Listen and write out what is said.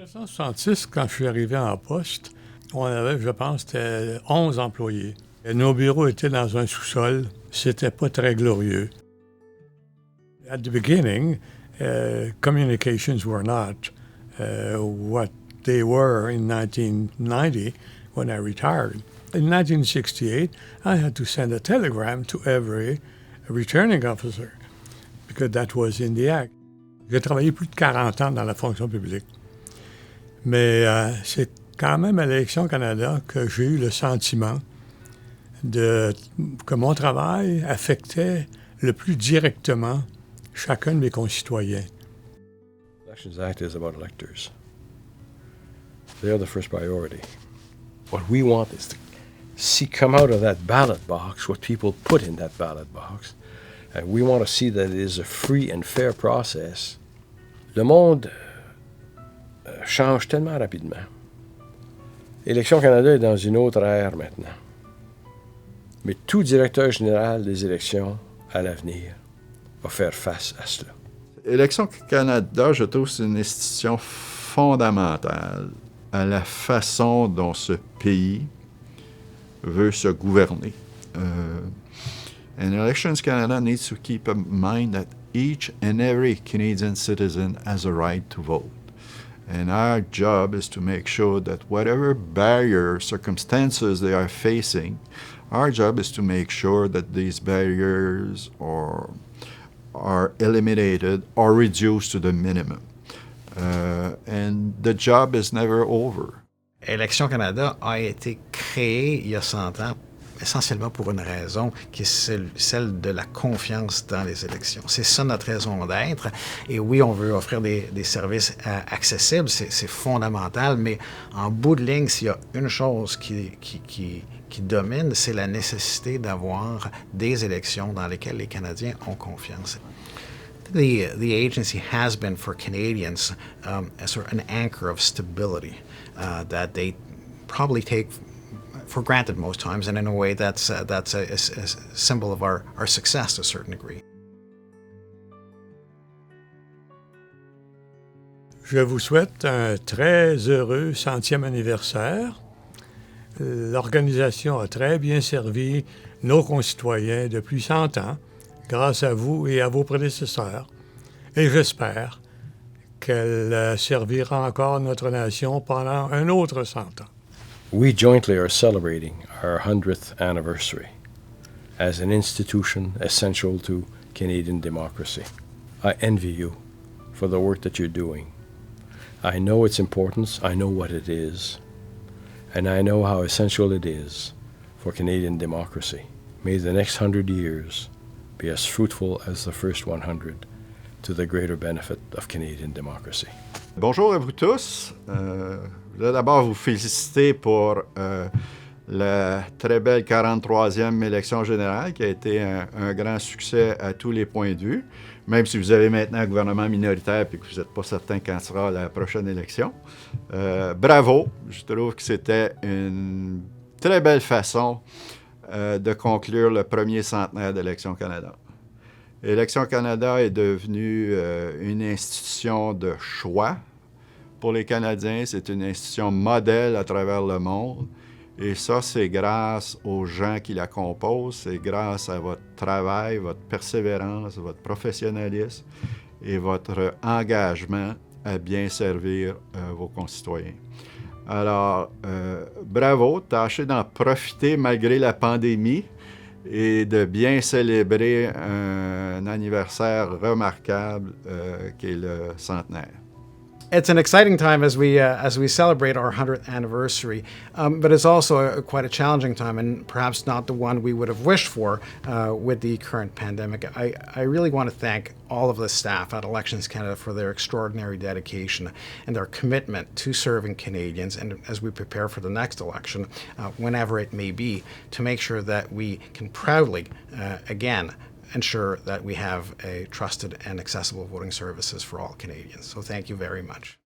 1966, quand je suis arrivé en poste, on avait, je pense, c'était 11 employés. Et nos bureaux étaient dans un sous-sol. C'était pas très glorieux. At the beginning, communications were not what they were in 1990 when I retired. In 1968, I had to send a telegram to every returning officer because that was in the act. J'ai travaillé plus de 40 ans dans la fonction publique. Mais c'est quand même à l'Élection Canada que j'ai eu le sentiment que mon travail affectait le plus directement chacun de mes concitoyens. Elections Act is about electors. They're the first priority. What we want is to see come out of that ballot box what people put in that ballot box. And we want to see that it is a free and fair process. Le monde change tellement rapidement. Élection Canada est dans une autre ère maintenant. Mais tout directeur général des élections à l'avenir va faire face à cela. Élection Canada, je trouve, c'est une institution fondamentale à la façon dont ce pays veut se gouverner. And Elections Canada needs to keep in mind that each and every Canadian citizen has a right to vote. And our job is to make sure that whatever barrier circumstances they are facing, our job is to make sure that these barriers are eliminated or reduced to the minimum. And the job is never over. Élections Canada a été créée il y a 100 ans essentiellement pour une raison qui est celle de la confiance dans les élections. C'est ça notre raison d'être. Et oui, on veut offrir des services accessibles, c'est fondamental, mais en bout de ligne, s'il y a une chose qui domine, c'est la nécessité d'avoir des élections dans lesquelles les Canadiens ont confiance. The agency has been for Canadians a sort of an anchor of stability that they probably take for granted most times, and in a way that's a symbol of our success to a certain degree. Je vous souhaite un très heureux 100e anniversaire. L'organisation a très bien servi nos concitoyens depuis 100 ans, grâce à vous et à vos prédécesseurs. Et j'espère qu'elle servira encore notre nation pendant un autre 100 ans. We jointly are celebrating our 100th anniversary as an institution essential to Canadian democracy. I envy you for the work that you're doing. I know its importance, I know what it is, and I know how essential it is for Canadian democracy. May the next 100 years be as fruitful as the first 100 to the greater benefit of Canadian democracy. Bonjour à vous tous. Je voulais d'abord vous féliciter pour la très belle 43e élection générale qui a été un grand succès à tous les points de vue, même si vous avez maintenant un gouvernement minoritaire et que vous n'êtes pas certain quand sera la prochaine élection. Bravo! Je trouve que c'était une très belle façon de conclure le premier centenaire d'Élections Canada. Élections Canada est devenue une institution de choix pour les Canadiens. C'est une institution modèle à travers le monde. Et ça, c'est grâce aux gens qui la composent. C'est grâce à votre travail, votre persévérance, votre professionnalisme et votre engagement à bien servir vos concitoyens. Alors, bravo, tâchez d'en profiter malgré la pandémie et de bien célébrer un anniversaire remarquable qui est le centenaire. It's an exciting time as we celebrate our 100th anniversary, but it's also quite a challenging time, and perhaps not the one we would have wished for with the current pandemic. I really want to thank all of the staff at Elections Canada for their extraordinary dedication and their commitment to serving Canadians, and as we prepare for the next election, whenever it may be, to make sure that we can proudly, again, ensure that we have a trusted and accessible voting services for all Canadians. So thank you very much.